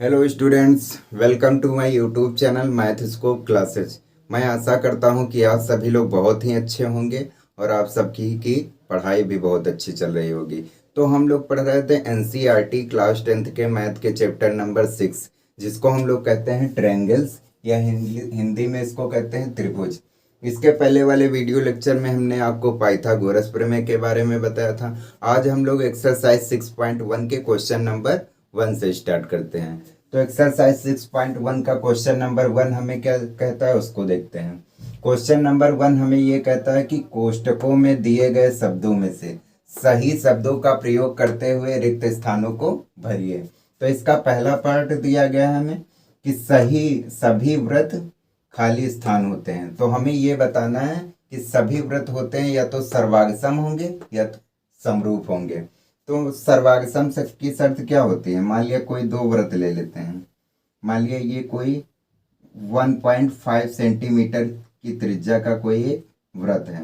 Hello students, welcome to my YouTube channel Math Scope Classes. मैं आशा करता हूं कि आप सभी लोग बहुत ही अच्छे होंगे और आप सबकी की पढ़ाई भी बहुत अच्छी चल रही होगी। तो हम लोग पढ़ रहे थे एनसीईआरटी क्लास 10th के मैथ के चैप्टर नंबर 6, जिसको हम लोग कहते हैं ट्रायंगल्स या हिंदी में इसको कहते हैं त्रिभुज। इसके पहले वाले वीडियो लेक्चर में हमने आपको पाइथागोरस प्रमेय के बारे में बताया था। आज हम लोग एक्सरसाइज 6.1 के क्वेश्चन नंबर 1 से स्टार्ट करते हैं। तो एक्सरसाइज 6.1 का क्वेश्चन नंबर 1 हमें क्या कहता है उसको देखते हैं। क्वेश्चन नंबर 1 हमें ये कहता है कि कोष्टकों में दिए गए शब्दों में से सही शब्दों का प्रयोग करते हुए रिक्त स्थानों को भरिए। तो इसका पहला पार्ट दिया गया है हमें कि सही सभी वृत्त खाली स्थान होते हैं। तो हमें ये बताना है कि सभी वृत्त होते हैं या तो सर्वागसम होंगे या तो समरूप होंगे। तो सर्वागसम की शर्त क्या होती है? मान लिया कोई दो वृत्त ले लेते हैं। मान लिया ये कोई 1.5 सेंटीमीटर की त्रिज्या का कोई एक वृत्त है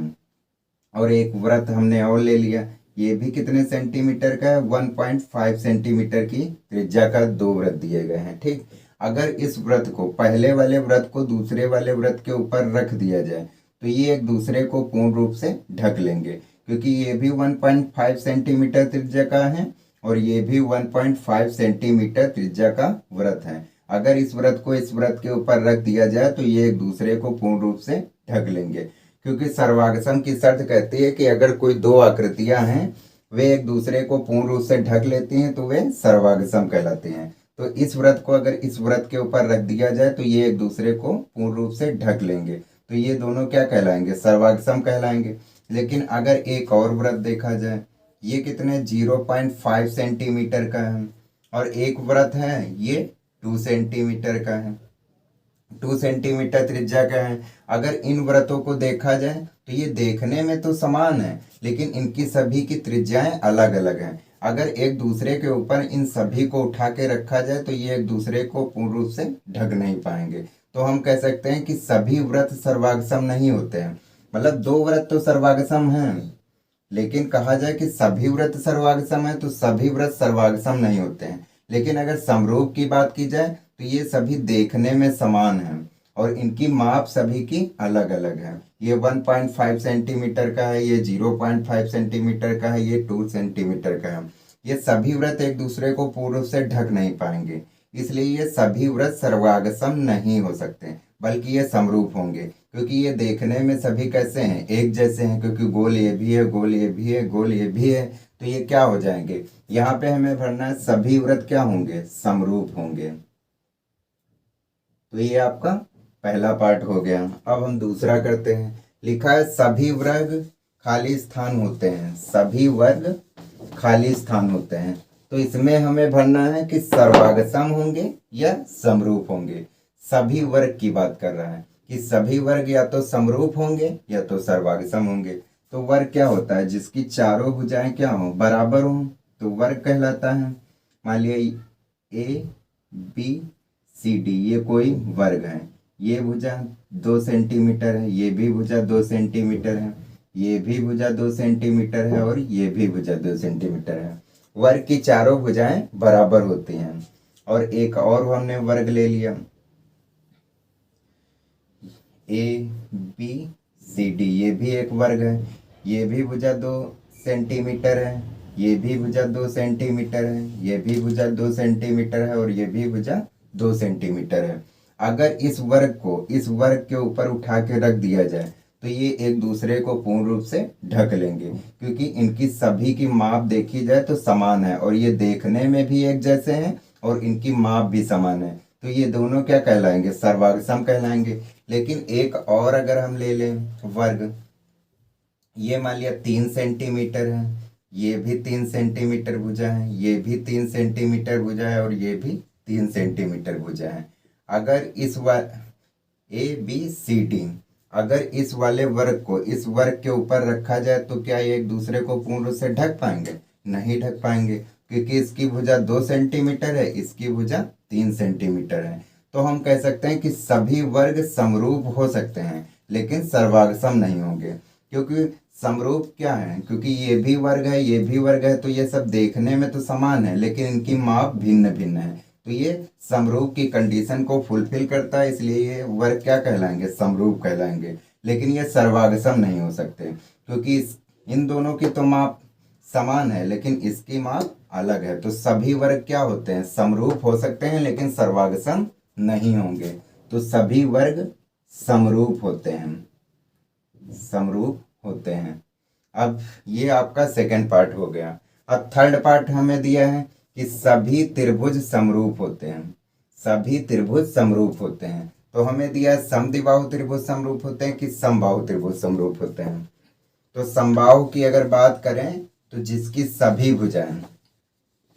और एक वृत्त हमने और ले लिया, ये भी कितने सेंटीमीटर का है? 1.5 सेंटीमीटर की त्रिज्या का दो वृत्त दिए गए हैं। ठीक, अगर इस वृत्त को पहले वाले वृत्त को दूसरे वाले वृत्त के ऊपर रख दिया जाए तो ये एक दूसरे को पूर्ण रूप से ढक लेंगे, क्योंकि ये भी 1.5 सेंटीमीटर त्रिज्या का है और ये भी 1.5 सेंटीमीटर त्रिज्या का वृत्त है। अगर इस वृत्त को इस वृत्त के ऊपर रख दिया जाए तो ये एक दूसरे को पूर्ण रूप से ढक लेंगे, क्योंकि सर्वागसम की शर्त कहती है कि अगर कोई दो आकृतियां हैं वे एक दूसरे को पूर्ण रूप से ढक लेती हैं तो वे सर्वागसम कहलाती हैं। तो इस व्रत को अगर इस व्रत के ऊपर रख दिया जाए तो ये एक दूसरे को पूर्ण रूप से ढक लेंगे, तो ये दोनों क्या कहलाएंगे? सर्वागसम कहलाएंगे। लेकिन अगर एक और व्रत देखा जाए, ये कितने 0.5 सेंटीमीटर का है और एक व्रत है ये 2 सेंटीमीटर का है, 2 सेंटीमीटर त्रिज्या का है। अगर इन व्रतों को देखा जाए तो ये देखने में तो समान है लेकिन इनकी सभी की त्रिज्याएं अलग अलग हैं। अगर एक दूसरे के ऊपर इन सभी को उठा के रखा जाए तो ये एक दूसरे को पूर्ण रूप से ढक नहीं पाएंगे। तो हम कह सकते हैं कि सभी व्रत सर्वागसम नहीं होते हैं। मतलब दो व्रत तो सर्वागसम हैं, लेकिन कहा जाए कि सभी व्रत सर्वागसम है तो सभी व्रत सर्वागसम नहीं होते हैं। लेकिन अगर समरूप की बात की जाए तो ये सभी देखने में समान हैं और इनकी माप सभी की अलग अलग है। ये 1.5 सेंटीमीटर का है, ये 0.5 सेंटीमीटर का है, ये 2 सेंटीमीटर का है। ये सभी व्रत एक दूसरे को पूर्ण रूप से ढक नहीं पाएंगे, इसलिए ये सभी व्रत सर्वागसम नहीं हो सकते, बल्कि ये समरूप होंगे, क्योंकि ये देखने में सभी कैसे हैं? एक जैसे हैं, क्योंकि गोल ये भी है, गोल ये भी है, गोल ये भी है। तो ये क्या हो जाएंगे? यहाँ पे हमें भरना है सभी व्रत क्या होंगे? समरूप होंगे। तो ये आपका पहला पार्ट हो गया। अब हम दूसरा करते हैं। लिखा है सभी वर्ग खाली स्थान होते हैं, सभी वर्ग खाली स्थान होते हैं। तो इसमें हमें भरना है कि सर्वागसम होंगे या समरूप होंगे। सभी वर्ग की बात कर रहा है कि सभी वर्ग या तो समरूप होंगे या तो सर्वागसम होंगे। तो वर्ग क्या होता है? जिसकी चारों भुजाएं क्या हो? बराबर हो, तो वर्ग कहलाता है। मान लिया ए बी सी डी ये कोई वर्ग है। ये भुजा 2 सेंटीमीटर है, ये भी भुजा 2 सेंटीमीटर है, ये भी भुजा 2 सेंटीमीटर है और ये भी भुजा 2 सेंटीमीटर है। वर्ग की चारों भुजाएं बराबर होती हैं। और एक और हमने वर्ग ले लिया ए बी सी डी, ये भी एक वर्ग है। ये भी भुजा 2 सेंटीमीटर है, ये भी भुजा 2 सेंटीमीटर है, ये भी भुजा 2 सेंटीमीटर है और ये भी भुजा 2 सेंटीमीटर है। अगर इस वर्ग को इस वर्ग के ऊपर उठा के रख दिया जाए तो ये एक दूसरे को पूर्ण रूप से ढक लेंगे, क्योंकि इनकी सभी की माप देखी जाए तो समान है और ये देखने में भी एक जैसे हैं और इनकी माप भी समान है। तो ये दोनों क्या कहलाएंगे? सर्वागसम कहलाएंगे। लेकिन एक और अगर हम ले लें वर्ग, ये मान लिया 3 सेंटीमीटर है, ये भी 3 सेंटीमीटर भुजा है, ये भी 3 सेंटीमीटर भुजा है और ये भी 3 सेंटीमीटर भुजा है। अगर इस ए बी सी डी अगर इस वाले वर्ग को इस वर्ग के ऊपर रखा जाए तो क्या ये एक दूसरे को पूर्ण रूप से ढक पाएंगे? नहीं ढक पाएंगे, क्योंकि इसकी भुजा 2 सेंटीमीटर है, इसकी भुजा 3 सेंटीमीटर है। तो हम कह सकते हैं कि सभी वर्ग समरूप हो सकते हैं लेकिन सर्वागसम नहीं होंगे। क्योंकि समरूप क्या है? क्योंकि ये भी वर्ग है, ये भी वर्ग है, तो ये सब देखने में तो समान है लेकिन इनकी माप भिन्न भिन्न है। तो ये समरूप की कंडीशन को फुलफिल करता है, इसलिए ये वर्ग क्या कहलाएंगे, समरूप कहलाएंगे। लेकिन ये सर्वागसम नहीं हो सकते, क्योंकि इन दोनों की तो माप समान है लेकिन इसकी माप अलग है। तो सभी वर्ग क्या होते हैं, समरूप हो सकते हैं लेकिन सर्वागसम नहीं होंगे। तो सभी वर्ग समरूप होते हैं, समरूप होते हैं। अब ये आपका सेकंड पार्ट हो गया। अब थर्ड पार्ट हमें दिया है कि सभी त्रिभुज समरूप होते हैं, सभी त्रिभुज समरूप होते हैं। तो हमें दिया है समद्विबाहु त्रिभुज समरूप होते हैं कि समबाहु त्रिभुज समरूप होते हैं। तो समबाहु की अगर बात करें तो जिसकी सभी भुजाएं,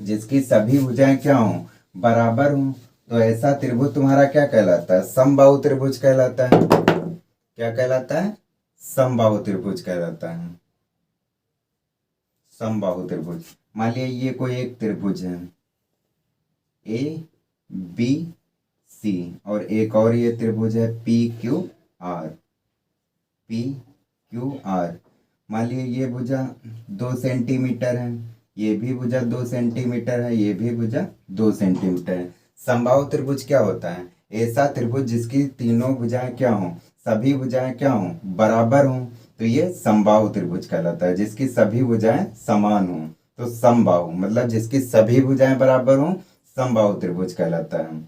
जिसकी सभी भुजाएं क्या हों, बराबर हों, तो ऐसा त्रिभुज तुम्हारा क्या कहलाता है, समबाहु त्रिभुज कहलाता है। क्या कहलाता है, समबाहु त्रिभुज कहलाता है, समबाहु त्रिभुज। मान लिया ये कोई एक त्रिभुज है ए बी सी, और एक और ये त्रिभुज है P Q R, P Q R. मान लिया ये भुजा 2 सेंटीमीटर है, ये भी भुजा 2 सेंटीमीटर है, ये भी भुजा 2 सेंटीमीटर है। समबाहु त्रिभुज क्या होता है, ऐसा त्रिभुज जिसकी तीनों भुजाएं क्या हों, सभी भुजाएं क्या हों, बराबर हों, तो ये समबाहु त्रिभुज कहलाता है। जिसकी सभी भुजाएं समान हों तो समबाहु, मतलब जिसकी सभी भुजाएं बराबर हों, समबाहु त्रिभुज कहलाता है।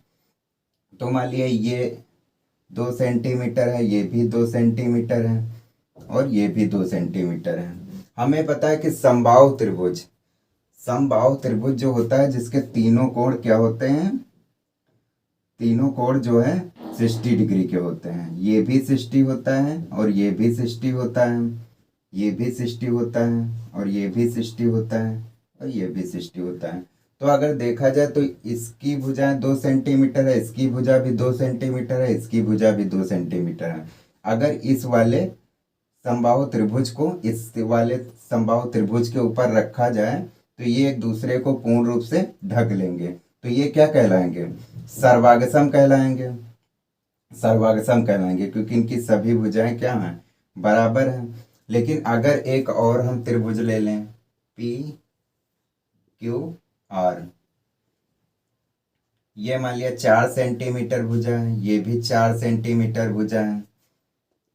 तो मान लिया ये 2 सेंटीमीटर है, ये भी 2 सेंटीमीटर है, और ये भी 2 सेंटीमीटर है। हमें पता है कि समबाहु त्रिभुज, समबाहु त्रिभुज जो होता है जिसके तीनों कोण क्या होते हैं, तीनों कोण जो है 60 डिग्री के होते हैं। ये भी 60 होता है, और ये भी 60 होता है, ये भी 60 होता है, और ये भी 60 होता है, और ये भी 60 होता है। तो अगर देखा जाए तो इसकी भुजा 2 सेंटीमीटर है, इसकी भुजा भी 2 सेंटीमीटर है, इसकी भुजा भी 2 सेंटीमीटर है। अगर इस वाले समबाहु त्रिभुज को इस वाले समबाहु त्रिभुज के ऊपर रखा जाए तो ये एक दूसरे को पूर्ण रूप से ढक लेंगे। तो ये क्या कहलाएंगे, सर्वागसम कहलाएंगे, सर्वागसम कहलाएंगे, क्योंकि इनकी सभी भुजाएं क्या हैं, बराबर हैं। लेकिन अगर एक और हम त्रिभुज ले लें पी क्यू आर, ये मान लिया 4 सेंटीमीटर भुजा है, ये भी 4 सेंटीमीटर भुजा है,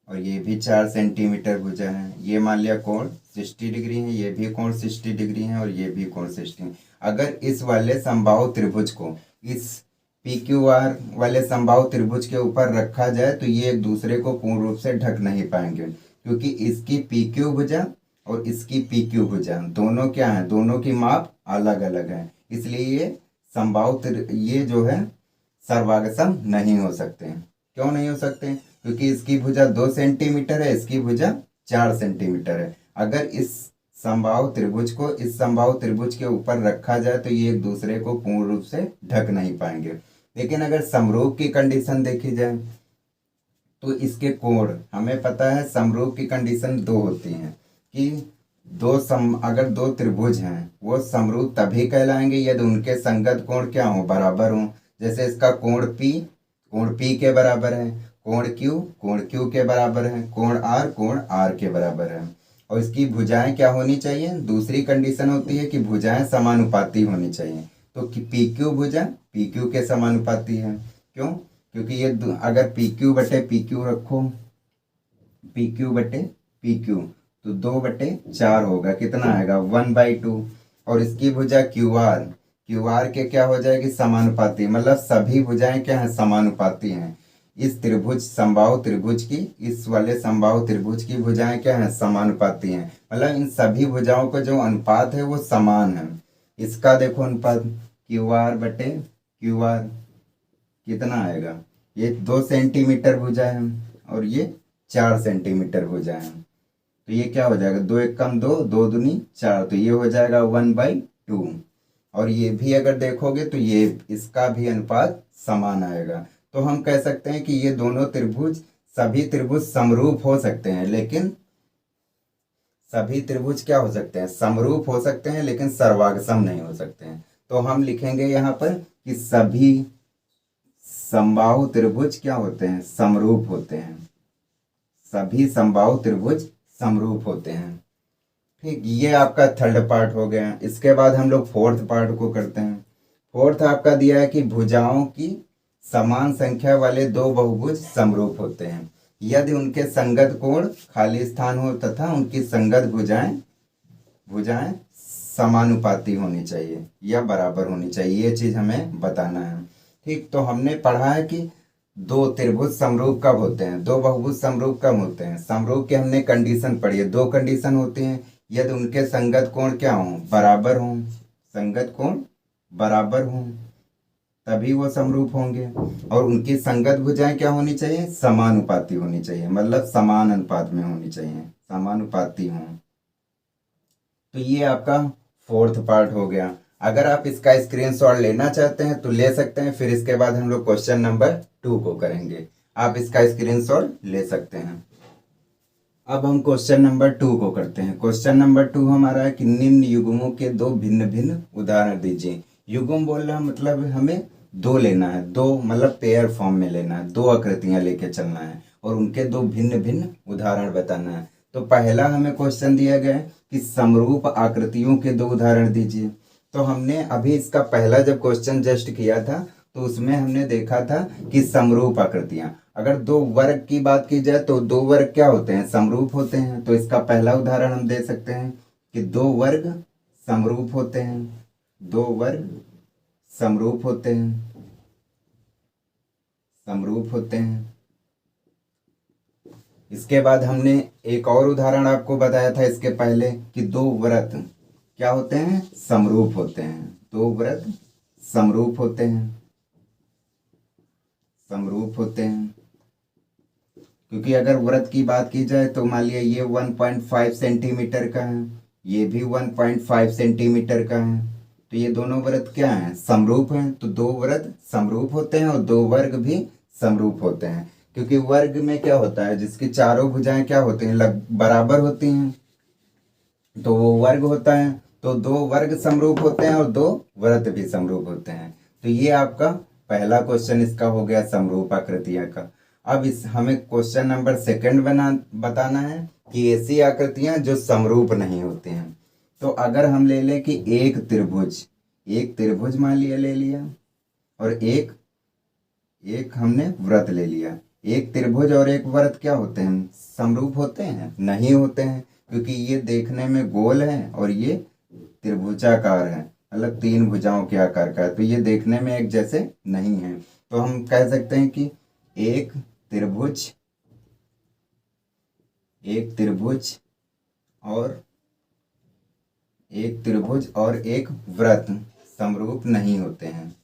और ये भी 4 सेंटीमीटर भुजा है। ये मान लिया कोण 60 डिग्री है, ये भी कोण 60 डिग्री है, और ये भी कोण 60। अगर इस वाले समबाहु त्रिभुज को इस पी क्यू आर वाले समबाहु त्रिभुज के ऊपर रखा जाए तो ये एक दूसरे को पूर्ण रूप से ढक नहीं पाएंगे, क्योंकि इसकी पी क्यू भुजा और इसकी पी क्यू भुजा दोनों क्या है, दोनों की माप अलग अलग है। इसलिए ये समबाहु ये जो है सर्वागसम नहीं हो सकते हैं। क्यों नहीं हो सकते, क्योंकि इसकी भुजा 2 सेंटीमीटर है, इसकी भुजा 4 सेंटीमीटर है। अगर इस समबाहु त्रिभुज को इस समबाहु त्रिभुज के ऊपर रखा जाए तो ये एक दूसरे को पूर्ण रूप से ढक नहीं पाएंगे। लेकिन अगर समरूप की कंडीशन देखी जाए तो इसके कोण, हमें पता है समरूप की कंडीशन 2 होती हैं कि अगर 2 त्रिभुज हैं वो समरूप तभी कहलाएंगे यदि उनके संगत कोण क्या हो, बराबर हो। जैसे इसका कोण P के बराबर है, कोण Q के बराबर है, कोण R के बराबर है। और इसकी भुजाएं क्या होनी चाहिए, दूसरी कंडीशन होती है कि भुजाएं समानुपाती होनी चाहिए। तो PQ भुजा PQ के समानुपाती है। क्यों, क्योंकि ये अगर PQ बटे PQ रखो, PQ बटे PQ, तो 2/4 होगा, कितना आएगा 1/2। और इसकी भुजा QR के क्या हो जाएगी, समानुपाती, मतलब सभी भुजाएं क्या हैं, समानुपाती हैं। इस त्रिभुज समबाहु त्रिभुज की, इस वाले समबाहु त्रिभुज की भुजाएं क्या हैं, समानुपाती हैं, मतलब इन सभी भुजाओं का जो अनुपात है वो समान है। इसका देखो अनुपात QR कितना आएगा, ये 2 सेंटीमीटर भुजा है और ये 4 सेंटीमीटर भुजा है, तो ये क्या हो जाएगा, 2 एकम 2, 2 दूनी 4, तो ये हो जाएगा 1/2। और ये भी अगर देखोगे तो ये इसका भी अनुपात समान आएगा। तो हम कह सकते हैं कि ये दोनों त्रिभुज, सभी त्रिभुज समरूप हो सकते हैं, लेकिन सभी त्रिभुज क्या हो सकते हैं, समरूप हो सकते हैं, लेकिन सर्वागसम नहीं हो सकते हैं। तो हम लिखेंगे यहाँ पर कि सभी समबाहु त्रिभुज क्या होते हैं, समरूप होते हैं, सभी समबाहु त्रिभुज समरूप होते हैं। ठीक, ये आपका थर्ड पार्ट हो गया। इसके बाद हम लोग फोर्थ पार्ट को करते हैं। फोर्थ आपका दिया है कि भुजाओं की समान संख्या वाले दो बहुभुज समरूप होते हैं यदि उनके संगत कोण खाली स्थान हो तथा उनकी संगत भुजाएं भुजाएं समानुपाती होनी चाहिए या बराबर होनी चाहिए, ये चीज हमें बताना है। ठीक, तो हमने पढ़ा है कि दो त्रिभुज समरूप कब होते हैं, दो बहुभुज समरूप कब होते हैं। समरूप की हमने कंडीशन पढ़ी है, दो कंडीशन होती हैं, यदि उनके संगत कोण क्या हों, बराबर हों, संगत कोण बराबर हों तभी वो समरूप होंगे, और उनकी संगत भुजाएं क्या होनी चाहिए, समानुपाती होनी चाहिए, मतलब समान अनुपात में होनी चाहिए, समानुपाती हों। तो ये आपका फोर्थ पार्ट हो गया। अगर आप इसका स्क्रीनशॉट लेना चाहते हैं तो ले सकते हैं, फिर इसके बाद हम लोग क्वेश्चन नंबर 2 को करेंगे। आप इसका स्क्रीनशॉट ले सकते हैं। अब हम क्वेश्चन नंबर 2 को करते हैं। क्वेश्चन नंबर 2 हमारा है कि निम्न युग्मों के दो भिन्न भिन्न उदाहरण दीजिए। युग्म बोलना मतलब हमें दो लेना है, दो मतलब पेयर फॉर्म में लेना है, दो आकृतियां लेके चलना है और उनके दो भिन्न भिन्न उदाहरण बताना है। तो पहला हमें क्वेश्चन दिया गया है कि समरूप आकृतियों के दो उदाहरण दीजिए। तो हमने अभी इसका पहला जब क्वेश्चन जस्ट किया था तो उसमें हमने देखा था कि समरूप आकृतियां, अगर दो वर्ग की बात की जाए तो दो वर्ग क्या होते हैं, समरूप होते हैं। तो इसका पहला उदाहरण हम दे सकते हैं कि दो वर्ग समरूप होते हैं, दो वर्ग समरूप होते हैं, समरूप होते हैं। इसके बाद हमने एक और उदाहरण आपको बताया था इसके पहले कि दो वृत्त क्या होते हैं, समरूप होते हैं, दो वृत्त समरूप होते हैं, समरूप होते हैं। क्योंकि अगर वृत्त की बात की जाए तो मान लिया ये 1.5 सेंटीमीटर का है, ये भी 1.5 सेंटीमीटर का है, तो ये दोनों वृत्त क्या हैं, समरूप हैं। तो दो वृत्त समरूप होते हैं और दो वर्ग भी समरूप होते हैं, क्योंकि वर्ग में क्या होता है, जिसकी चारों भुजाएं क्या होती हैं, बराबर होती हैं, तो वो वर्ग होता है। तो दो वर्ग समरूप होते हैं और दो वृत्त भी समरूप होते हैं। तो ये आपका पहला क्वेश्चन इसका हो गया समरूप आकृतियां का। अब इस हमें क्वेश्चन नंबर सेकंड बताना है कि ऐसी आकृतियां जो समरूप नहीं होती हैं। तो अगर हम ले लें कि एक त्रिभुज मान लिया ले लिया और एक हमने वृत्त ले लिया। एक त्रिभुज और एक वृत्त क्या होते हैं, समरूप होते हैं, नहीं होते हैं, क्योंकि ये देखने में गोल है और ये त्रिभुजाकार है, मतलब तीन भुजाओं के आकार का है, तो ये देखने में एक जैसे नहीं है। तो हम कह सकते हैं कि एक त्रिभुज और एक वृत्त समरूप नहीं होते हैं,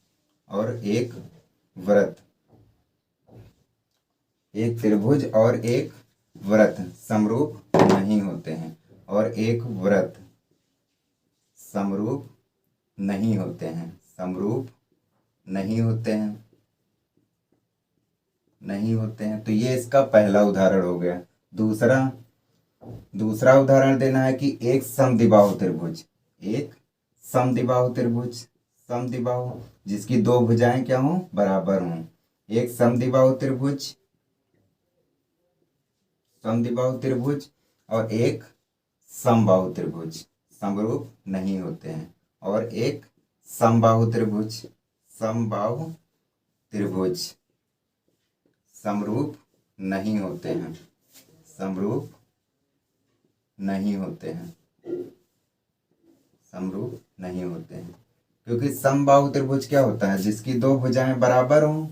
और एक त्रिभुज और एक वृत्त समरूप नहीं होते हैं, और एक वृत्त समरूप नहीं होते हैं, समरूप नहीं होते हैं। तो ये इसका पहला उदाहरण हो गया। दूसरा उदाहरण देना है कि एक समद्विबाहु त्रिभुज जिसकी दो भुजाएं क्या हों, बराबर हों। एक समद्विबाहु त्रिभुज और एक समबाहु त्रिभुज समरूप नहीं होते हैं, और एक समबाहु त्रिभुज समरूप नहीं होते हैं, समरूप नहीं होते हैं। क्योंकि समबाहु त्रिभुज क्या होता है, जिसकी दो भुजाएं बराबर हों।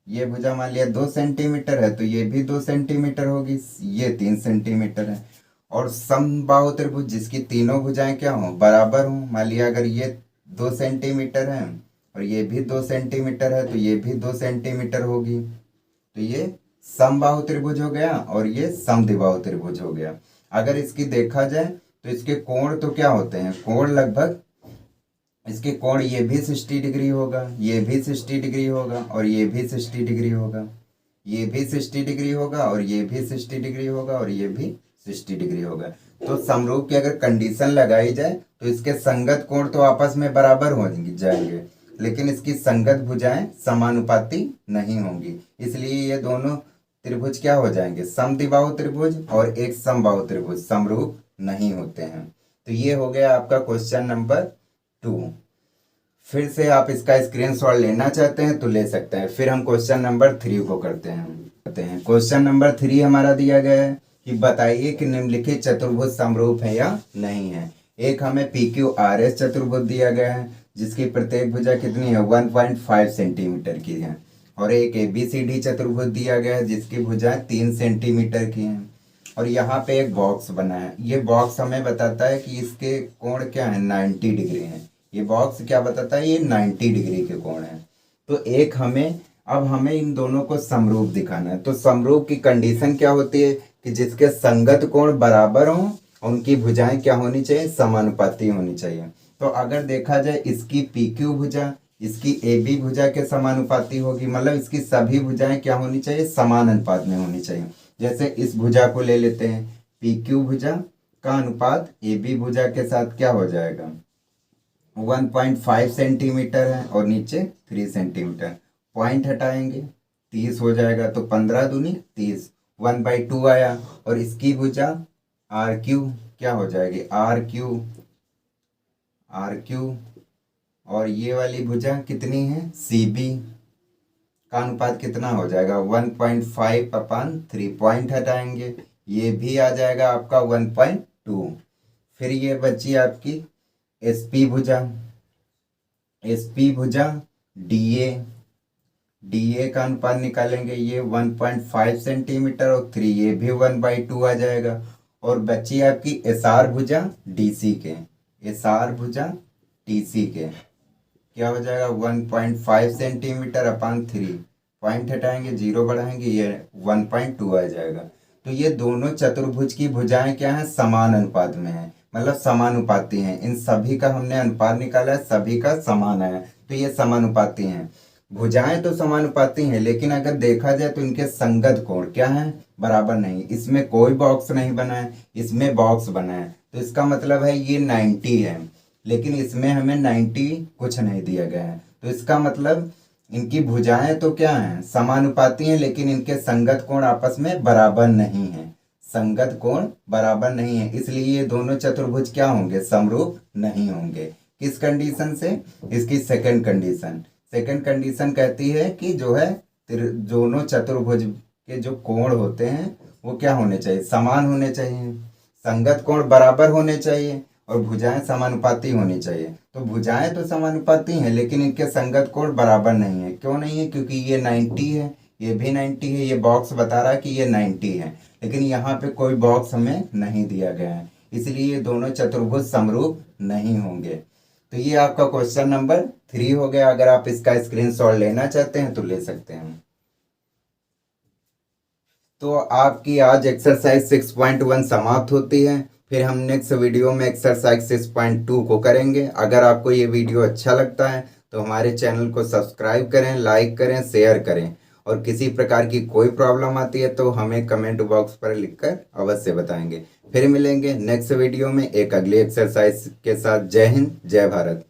ये भुजा मान लिया 2 सेंटीमीटर है तो ये भी 2 सेंटीमीटर होगी, ये 3 सेंटीमीटर है। और समबाहु त्रिभुज जिसकी तीनों भुजाएं क्या हों, बराबर हों। मान लिया अगर ये 2 सेंटीमीटर है और ये भी 2 सेंटीमीटर है तो ये भी 2 सेंटीमीटर होगी। तो ये समबाहु त्रिभुज हो गया और ये समद्विबाहु त्रिभुज हो गया। अगर इसकी देखा जाए तो इसके कोण तो क्या होते हैं, कोण लगभग इसके कोण ये भी 60 डिग्री होगा, ये भी 60 डिग्री होगा और ये भी 60 डिग्री होगा, ये भी 60 डिग्री होगा और ये भी 60 डिग्री होगा और ये भी 60 डिग्री होगा। तो समरूप की अगर कंडीशन लगाई जाए तो इसके संगत कोण तो आपस में बराबर हो जाएंगे, लेकिन इसकी संगत भुजाएं समानुपाती नहीं होंगी, इसलिए ये दोनों त्रिभुज क्या हो जाएंगे, समद्विबाहु त्रिभुज और एक समबाहु त्रिभुज समरूप नहीं होते हैं। तो ये हो गया आपका क्वेश्चन नंबर 2। फिर से आप इसका स्क्रीनशॉट लेना चाहते हैं तो ले सकते हैं। फिर हम क्वेश्चन नंबर 3 को करते हैं। क्वेश्चन नंबर 3 हमारा दिया गया है कि बताइए कि निम्नलिखित चतुर्भुज समरूप है या नहीं है। एक हमें PQRS चतुर्भुज दिया गया है जिसकी प्रत्येक भुजा कितनी है 1.5 सेंटीमीटर की है, और एक ABCD चतुर्भुज दिया गया है जिसकी भुजाएं 3 सेंटीमीटर की हैं, और यहाँ पे एक बॉक्स बना है। ये बॉक्स हमें बताता है कि इसके कोण क्या है 90 डिग्री है। ये बॉक्स क्या बताता है, ये 90 डिग्री के कोण है। तो एक अब हमें इन दोनों को समरूप दिखाना है। तो समरूप की कंडीशन क्या होती है कि जिसके संगत कोण बराबर हों, उनकी भुजाएं क्या होनी चाहिए, समानुपाती होनी चाहिए। तो अगर देखा जाए इसकी PQ भुजा इसकी AB भुजा के समानुपाती होगी, मतलब इसकी सभी भुजाएं क्या होनी चाहिए, समान अनुपात में होनी चाहिए। जैसे इस भुजा को ले लेते हैं, PQ भुजा का अनुपात AB भुजा के साथ क्या हो जाएगा 1.5 सेंटीमीटर है और नीचे 3 सेंटीमीटर। पॉइंट हटाएंगे 30 हो जाएगा, तो 15 दूनी 30, 1/2 आया। और इसकी भुजा RQ क्या हो जाएगी RQ, और ये वाली भुजा कितनी है CB का अनुपात कितना हो जाएगा 1.5/3। पॉइंट हटाएंगे, ये भी आ जाएगा आपका 1.2। फिर ये बची आपकी SP भुजा DA का अनुपात निकालेंगे, ये 1.5 सेंटीमीटर और 3, ये भी 1/2 आ जाएगा। और बची आपकी SR भुजा DC के क्या हो जाएगा 1.5 सेंटीमीटर अपान 3। पॉइंट हटाएंगे, 0 बढ़ाएंगे, ये 1.2 आ जाएगा। तो ये दोनों चतुर्भुज की भुजाएं क्या हैं, समान अनुपात में है, मतलब समानुपाती हैं। इन सभी का हमने अनुपात निकाला है, सभी का समान है, तो ये समानुपाती हैं। भुजाएं तो समानुपाती हैं, लेकिन अगर देखा जाए तो इनके संगत कोण क्या है, बराबर नहीं। इसमें कोई बॉक्स नहीं बना है, इसमें बॉक्स बना है, तो इसका मतलब है ये 90 है, लेकिन इसमें हमें 90 कुछ नहीं दिया गया है। तो इसका मतलब इनकी भुजाएं तो क्या हैं, समानुपाती हैं, लेकिन इनके संगत कोण आपस में बराबर नहीं है, संगत कोण बराबर नहीं है। इसलिए ये दोनों चतुर्भुज क्या होंगे, समरूप नहीं होंगे। किस कंडीशन से, इसकी सेकंड कंडीशन कहती है कि जो है दोनों चतुर्भुज के जो कोण होते हैं वो क्या होने चाहिए, समान होने चाहिए, संगत कोण बराबर होने चाहिए, और भुजाएं समानुपाती होनी चाहिए। तो भुजाएं तो समानुपाती हैं, लेकिन इनके संगत कोण बराबर नहीं है। क्यों नहीं है, क्योंकि ये 90 है, ये भी 90 है, ये बॉक्स बता रहा है कि ये 90 है, लेकिन यहाँ पे कोई बॉक्स हमें नहीं दिया गया है, इसलिए ये दोनों चतुर्भुज समरूप नहीं होंगे। तो ये आपका क्वेश्चन नंबर 3 हो गया। अगर आप इसका स्क्रीनशॉट लेना चाहते हैं तो ले सकते हैं। तो आपकी आज एक्सरसाइज 6.1 समाप्त होती है। फिर हम नेक्स्ट वीडियो में एक्सरसाइज 6.2 को करेंगे। अगर आपको ये वीडियो अच्छा लगता है तो हमारे चैनल को सब्सक्राइब करें, लाइक करें, शेयर करें, और किसी प्रकार की कोई प्रॉब्लम आती है तो हमें कमेंट बॉक्स पर लिखकर अवश्य बताएंगे। फिर मिलेंगे नेक्स्ट वीडियो में एक अगली एक्सरसाइज के साथ। जय हिंद, जय भारत।